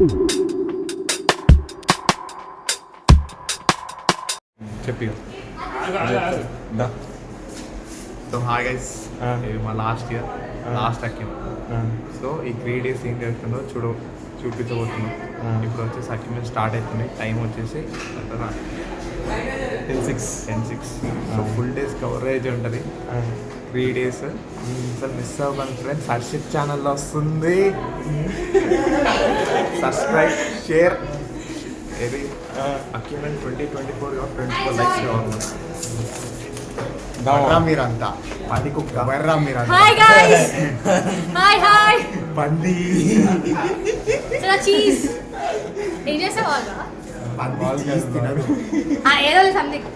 చెప్పి so hi guys, ఇది మా లాస్ట్ అక్కిం. సో ఈ 3 days ఏం జరుగుతుందో చూపించబోతున్నాం. ఇప్పుడు వచ్చేసి అక్కిం స్టార్ట్ అవుతుంది. టైం వచ్చేసి 10:06. సో ఫుల్ డేస్ కవరేజ్ ఉంటుంది 3 days. అసలు మిస్ అవ్వకండి ఫ్రెండ్స్. హర్షిత్ ఛానల్లో వస్తుంది. Subscribe, share. ఇది అక్కిం 2024 likes కావాలి మీరంతా. పంది కుక్క వర్రా మీరంతా. Hi guys. హాయ్ పంది చలా చీజ్ ఏం చేసావాగా పంది చీజ్ తినరు. ఏదో సంథింగ్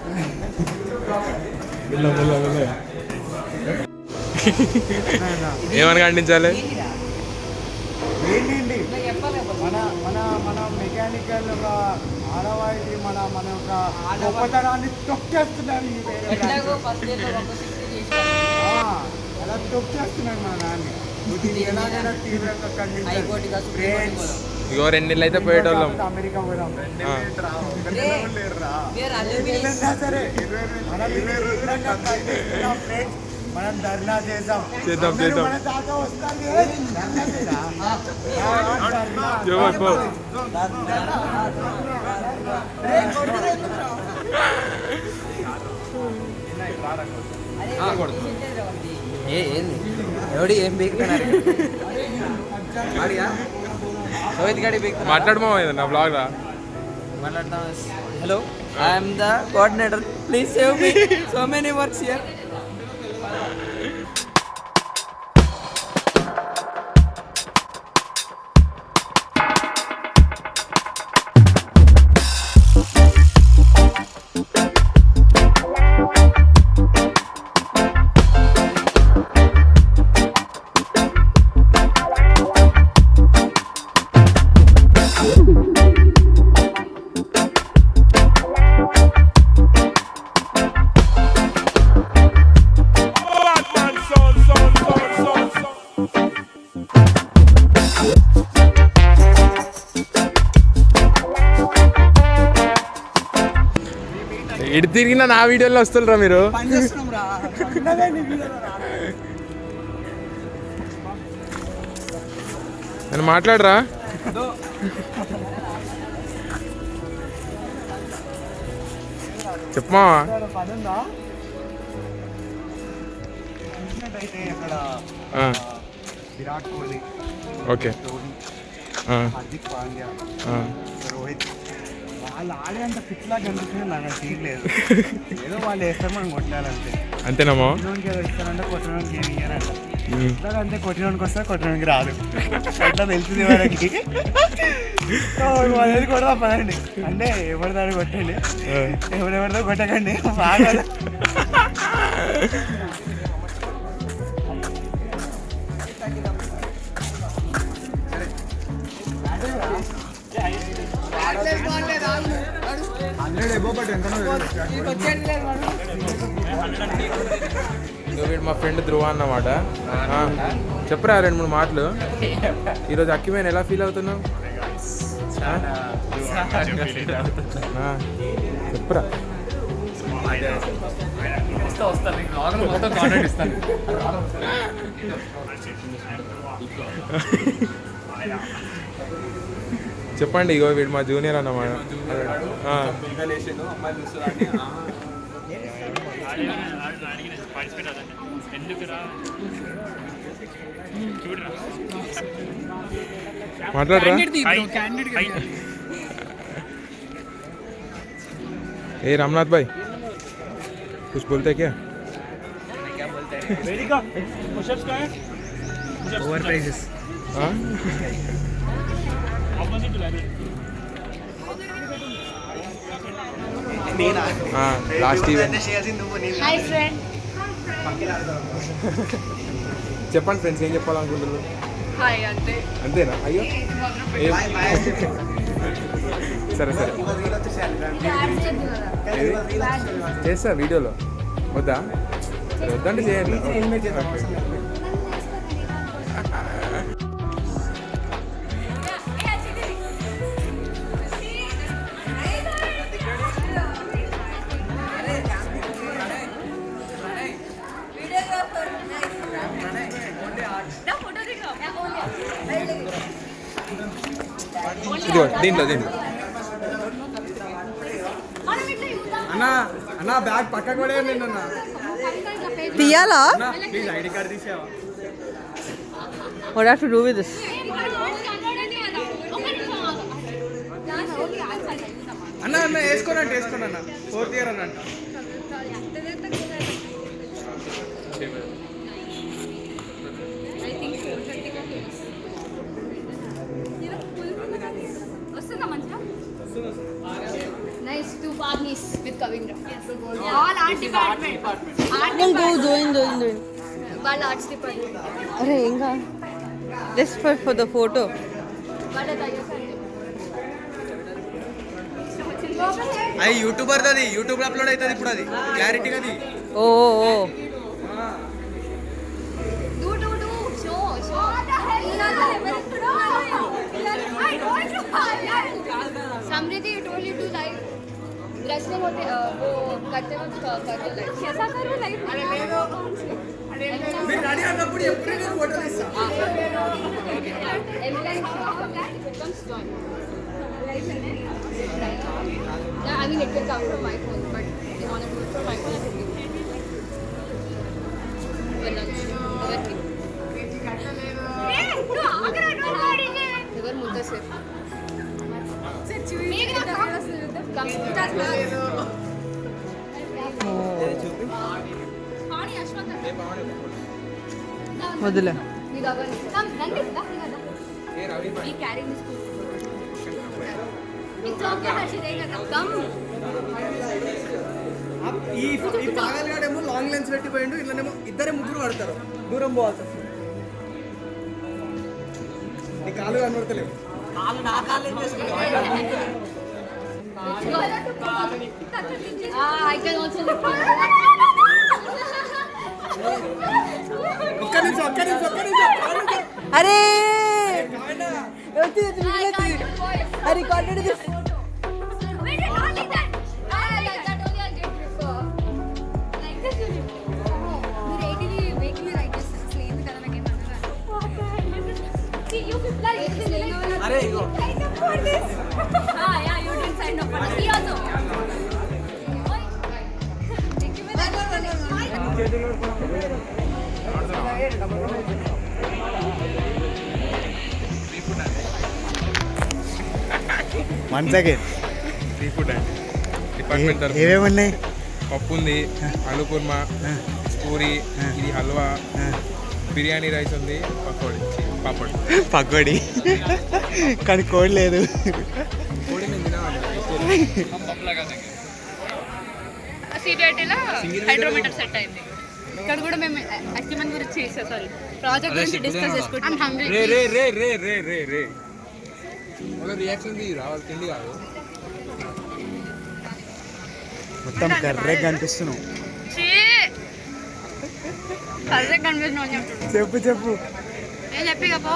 ఏమని ఖండించాలి? మన మెకానికల్ ఆడవాళ్ళకి మన యొక్క గొప్పతనాన్ని తొక్కేస్తున్నారు. అలా తొక్కేస్తున్నారు మన నాన్ని. ఎలాగైనా తీవ్రంగా ఖండించాలి. ఇగో 2 నెలలు అయితే పోయేటోళ్ళం. అమెరికా పోదాం. సరే మనం ధర్నా చేద్దాం. మన దాకా వస్తాను. ఎవడి ఏం బీకుతున్నారు? మాట్లాడమో నా బ్లాగ్ రా. Hello, I'm the coordinator. Please save me. So many works here. ఇటు తిరిగిన నా వీడియోలో వస్తుండ్రా మీరు. నేను మాట్లాడరా? చెప్పమా. విరాట్ కోహ్లీ, ఓకే, హార్దిక్ పాండ్యా, రోహిత్ వాళ్ళు ఆడేంత పిచ్చిలా కనిపిస్తుంది. నాకు తీయలేదు. ఏదో వాళ్ళు వేస్తారు, మనం కొట్టాలంటే. అంతేనమ్మా. కొట్టినోనికి ఏదో ఇస్తారంటే కొట్టినోనికి ఏమి ఇయ్యారంట. అంతే, కొట్టినోనికి వస్తే కొట్టినోనికి రాదు. ఎట్లా తెలుస్తుంది వాళ్ళకి. వాళ్ళది కూడా పదండి అంటే ఎవరిదాన్ని కొట్టండి, ఎవరెవరిదో కొట్టకండి. బాగా వీడు మా ఫ్రెండ్ ధ్రువ అన్నమాట. చెప్పరా 2-3 మాటలు. ఈరోజు అక్కిమేన్ ఎలా ఫీల్ అవుతున్నావు? చెప్పరా. చెప్పండి. ఇగో వీడు మా జూనియర్ అన్నమాట. మాట్లాడరా. ए रामनाथ भाई कुछ बोलते क्या? Over prices. Last event. Hi friend. చెప్పండి ఫ్రెండ్స్, ఏం చెప్పాలనుకుంటున్నారు? హాయ్ అంతే. అంతేనా? అయ్యో సరే సరే చేస్తా వీడియోలో. వద్దా? సరే వద్దంటే చేయండి. ఇదిగో దీంట్లో మనం ఇట్లా ఇవ్వదాం. అన్నా అన్నా బ్యాగ్ పక్కకు పడే నేను అన్న తీయాలా? ప్లీజ్ ఐడి కార్డ్ తీసేవా What I have to do with this? అన్న అన్న వేసుకోనన్న 4th ఇయర్ అన్నట్టు Nice, 2 partners with Kavindra. All art department. Art Doing. వాళ్ళ ఆర్ట్స్ డిపార్ట్మెంట్. అరే ఇంకా జస్ట్ ఫర్ ద ఫోటో. వాళ్ళ తయారు. అది యూట్యూబర్ అది యూట్యూబ్ లో అప్లోడ్ అవుతుంది ఇప్పుడు అది క్లారిటీగా అది ఓ Do. Show. Samriddhi you told you to live wrestling होते वो करते वक्त कर लाइव कैसा करो लाइव अरे ले लो మీరు రెడీ అన్నప్పుడు ఎప్పుడు నేను ఫోటో తీస్తా Yeah, I mean it will come from my phone, but they want to do it from my phone. Well, ఎవరు ముద్ద సేపు వదిలే. ఈ పాగల్గాడేమో లాంగ్ లెన్స్ పెట్టిపోయిండు ఇట్లనేమో ఇద్దరే ముగ్గురు పడతారు దూరం పోవాలి వస్తుంది. నీ కాలు కనబడతలేవు I can also look. ఒక్క నిమిషం అరే I recorded this. Wait, not like that. Like that only I'll get before. Like this only. మీరు 80 వెహికల్ రైడ్ చేస్తారు అసలు ఎందుకు కదా నాకు ఏమన్నా See, you people are easily అరే ఇగో sign up for this. Yeah, you didn't sign up for this. He also. Thank you very once again sea food అండి department తరఫున ఏమేమున్నాయి పప్పు ఉంది, ఆలు కుర్మా, పూరి, ఇది హల్వా, బిర్యానీ రైస్ ఉంది, పాపడ్ పకోడి కానీ కోడి లేదు కోడి మేము తినాలి. సిటీలో హైడ్రోమీటర్ సెట్ అయింది. ఇక్కడ కూడా మేము అక్కిమన్ గురించి సారీ ప్రాజెక్ట్ గురించి డిస్కస్ చేసుకుంటాం. రే ఒక రియాక్షన్ రావాలి తిండి కాదు. మొత్తం కర్రే కనిపిస్తున్నావు కర్రే కనిపిస్తున్నావు చెప్పు ఏం చెప్పి పో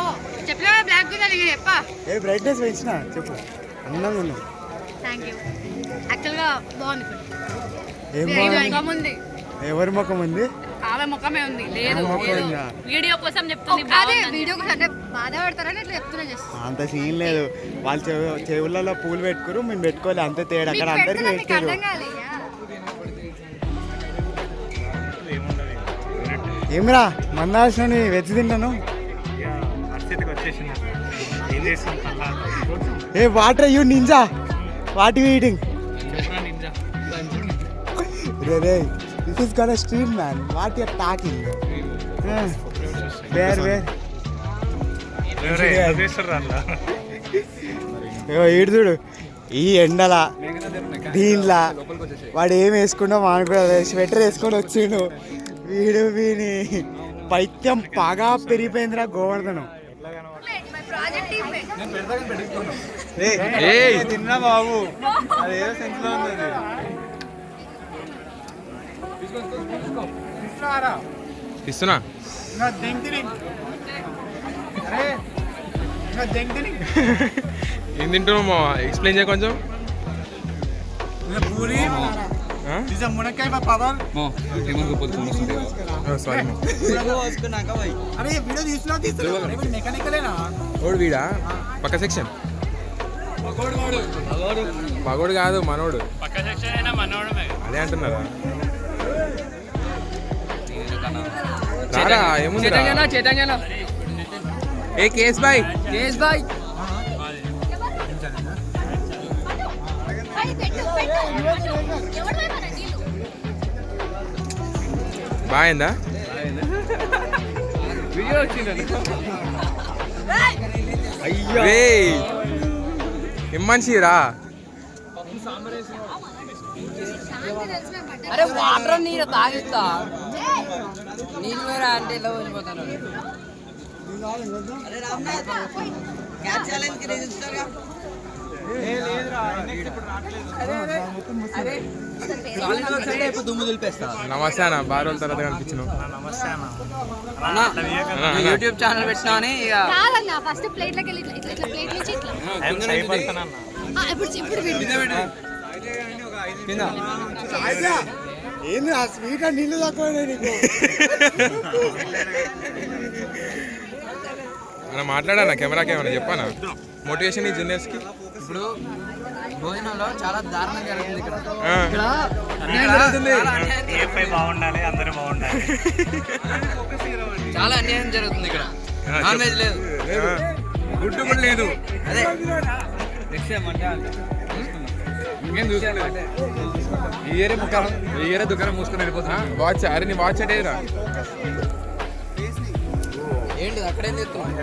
చెప్పినా బ్లాక్ చెప్పా. ఏ బ్రైట్నెస్ పెంచినా చెప్పు అందంగా ఉన్నావు థ్యాంక్ యూ. యాక్చువల్గా బాగుంది ఏం ముఖం ఉంది. ఎవరి ముఖం ఉంది ఆమె ముఖమే ఉంది లేదు ముఖం ఉందా? వీడియో కోసం చెప్తుంది. అదే వీడియో కోసం అంటే బాధపడతారని ఇట్లా చెప్తున్నా జస్ట్. అంత సీన్ లేదు వాళ్ళు చెవులలో పూలు పెట్టుకురు మేము పెట్టుకోవాలి అంతే తేడా అక్కడ అందరికి పెట్టారు అర్థం కాలేదు. ఏమిరా మందాల్సిన వెజ్ తిన్నాను ఏ water you ninja what you eating రే this is gut street man what you are talking where ఈడు చూడు ఈ ఎండల దీనిలా వాడు ఏం వేసుకున్నా మాకు స్వెటర్ వేసుకొని వచ్చిండు వీని పైత్యం బాగా పెరిగిపోయిందిరా గోవర్ధనం తిన్నా బాబు అదేదో సెన్స్లో ఉంది ఇస్తున్నా ఏం తింటున్నావు ఎక్స్ప్లెయిన్ చేయ కొంచెం. పూరి మునక్కాయ పవన్ సారీ అరే వీడియో తీసుకున్నా నెక్కలేనా ఓడి వీడా పక్క సెక్షన్ పగోడు కాదు మనోడు అదే అంటున్నారా రారా ఏముంది ఏ కేస్ బాయ్ బాగుందా ఏం మనిషిరా అరే వాటర్ నీరు తాగిస్తా నీళ్ళు వేరే అంటే ఇలా వచ్చిపోతాను దుమ్ము దులిపేస్తా. నమస్తే అన్న బాగా రోజుల తర్వాత కనిపించినావు యూట్యూబ్ ఛానల్ పెట్టినామని ఇక కాదన్నా ఫస్ట్ ప్లేట్లోకి వెళ్ళి ఇట్లా ఇట్లా ప్లేట్ నుంచి ఇట్లా ఇప్పుడు ఏంది ఆ స్వీట్ నీళ్ళు తక్కువ నీకు మనం మాట్లాడానా కెమెరాకి ఏమన్నా చెప్పానా మోటివేషన్ ఈ జూనియర్స్కి ఇప్పుడు భోజనంలో చాలా దారుణం జరుగుతుంది ఇక్కడ బాగుండాలి అందరూ బాగుండాలి చాలా అన్యాయం జరుగుతుంది ఇక్కడ నాన్ వెజ్ లేదు గుడ్డు కూడా లేదు అదే నెక్స్ట్ ఈ ఏరే దుకాణం మూసుకొని వెళ్ళిపోతున్నా వాచ్ అరే నీ వాచ్ అటేరా ఏంటి అక్కడేం చెప్తున్నావు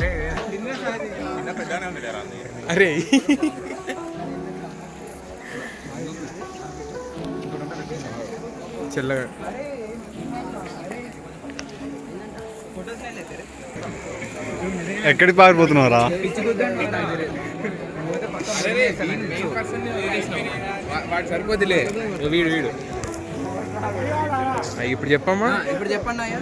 అరే చెల్లగా ఎక్కడికి పారిపోతున్నారా వాడు సరిపోతులే వీడు ఇప్పుడు చెప్పమ్మా ఇప్పుడు చెప్పండి అయ్యా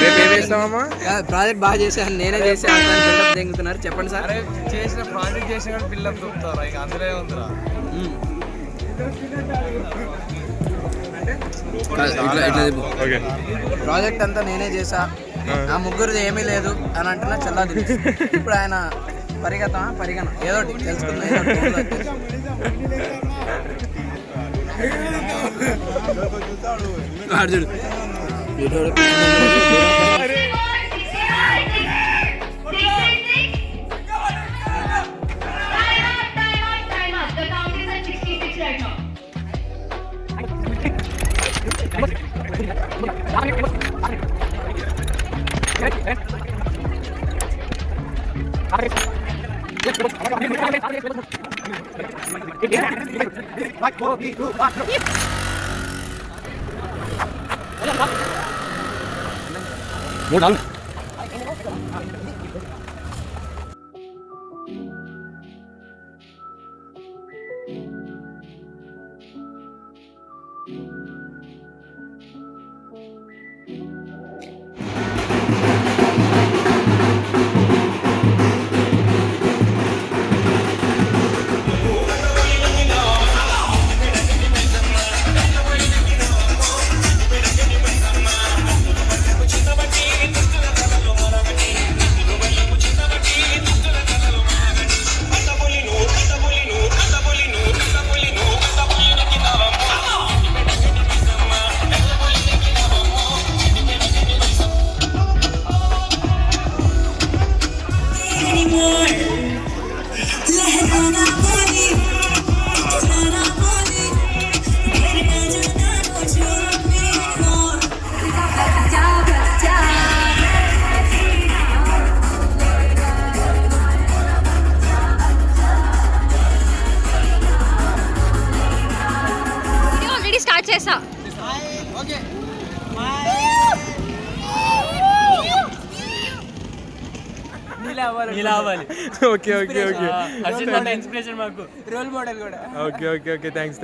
రేపు ఏం చేస్తామమ్మా ప్రాజెక్ట్ బాగా చేశాను నేనే చేశాను బిల్డప్ దింగుతున్నారు చెప్పండి సార్ చేసిన ప్రాజెక్ట్ చేసిన కానీ పిల్లలు దొరుకుతారా ఇక అందులో ఉందిరా ఓకే ప్రాజెక్ట్ అంతా నేనే చేశా ఆ ముగ్గురు ఏమీ లేదు అని అంటున్నా చల్లాది ఇప్పుడు ఆయన పరిగణ ఏదో ఒకటి తెలుసుకుందాం ఆల్రెడీ స్టార్ట్ చేసా ఓకే ఓకే ఓకే ఇన్స్పిరేషన్ మాకు రోల్ మోడల్ కూడా ఓకే ఓకే ఓకే థ్యాంక్స్